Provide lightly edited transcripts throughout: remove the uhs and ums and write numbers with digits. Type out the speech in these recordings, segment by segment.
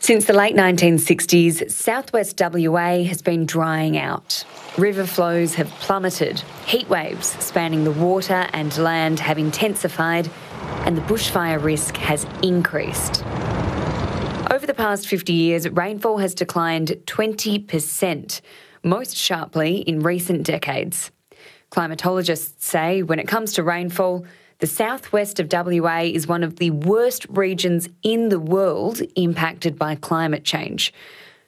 Since the late 1960s, southwest WA has been drying out. River flows have plummeted, heat waves spanning the water and land have intensified, and the bushfire risk has increased. Over the past 50 years, rainfall has declined 20%, most sharply in recent decades. Climatologists say when it comes to rainfall, the southwest of WA is one of the worst regions in the world impacted by climate change.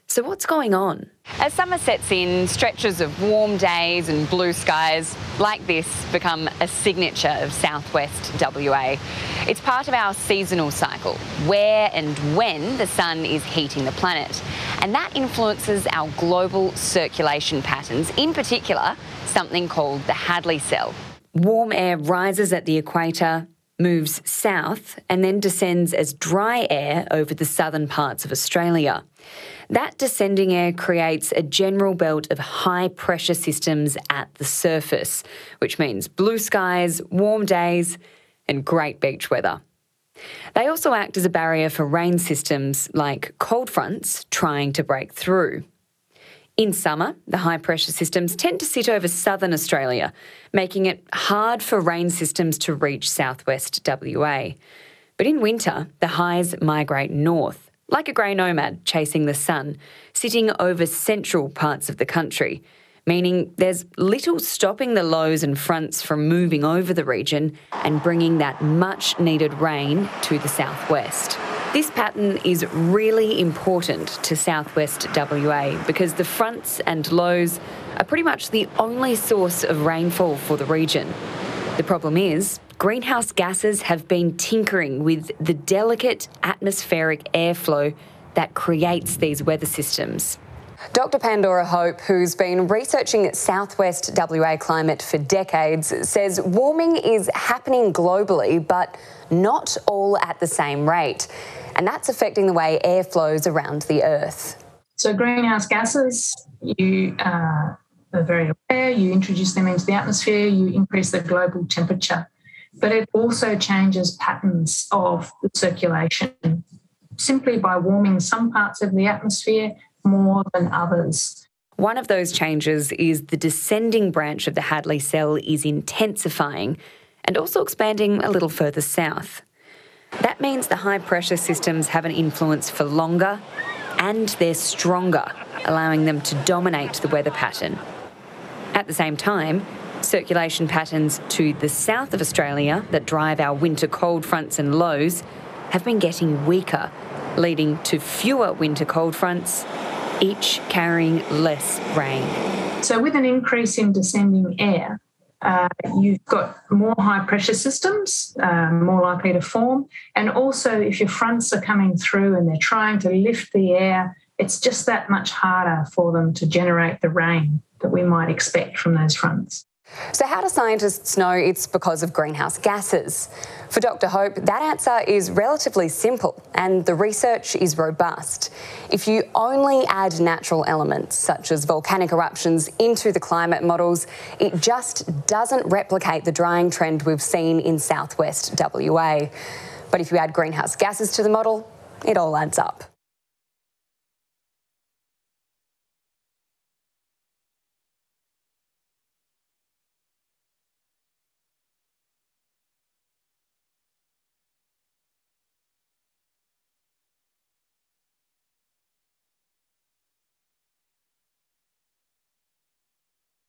So what's going on? As summer sets in, stretches of warm days and blue skies like this become a signature of southwest WA. It's part of our seasonal cycle, where and when the sun is heating the planet. And that influences our global circulation patterns, in particular, something called the Hadley cell. Warm air rises at the equator, moves south, and then descends as dry air over the southern parts of Australia. That descending air creates a general belt of high-pressure systems at the surface, which means blue skies, warm days, and great beach weather. They also act as a barrier for rain systems like cold fronts trying to break through. In summer, the high-pressure systems tend to sit over southern Australia, making it hard for rain systems to reach southwest WA. But in winter, the highs migrate north, like a grey nomad chasing the sun, sitting over central parts of the country, meaning there's little stopping the lows and fronts from moving over the region and bringing that much-needed rain to the southwest. This pattern is really important to southwest WA because the fronts and lows are pretty much the only source of rainfall for the region. The problem is, greenhouse gases have been tinkering with the delicate atmospheric airflow that creates these weather systems. Dr. Pandora Hope, who's been researching southwest WA climate for decades, says warming is happening globally, but not all at the same rate. And that's affecting the way air flows around the Earth. So greenhouse gases, you are very aware, you introduce them into the atmosphere, you increase the global temperature. But it also changes patterns of the circulation simply by warming some parts of the atmosphere more than others. One of those changes is the descending branch of the Hadley cell is intensifying and also expanding a little further south. That means the high-pressure systems have an influence for longer and they're stronger, allowing them to dominate the weather pattern. At the same time, circulation patterns to the south of Australia that drive our winter cold fronts and lows have been getting weaker, leading to fewer winter cold fronts, each carrying less rain. So with an increase in descending air, you've got more high-pressure systems, more likely to form. And also, if your fronts are coming through and they're trying to lift the air, it's just that much harder for them to generate the rain that we might expect from those fronts. So how do scientists know it's because of greenhouse gases? For Dr. Hope, that answer is relatively simple and the research is robust. If you only add natural elements, such as volcanic eruptions, into the climate models, it just doesn't replicate the drying trend we've seen in southwest WA. But if you add greenhouse gases to the model, it all adds up.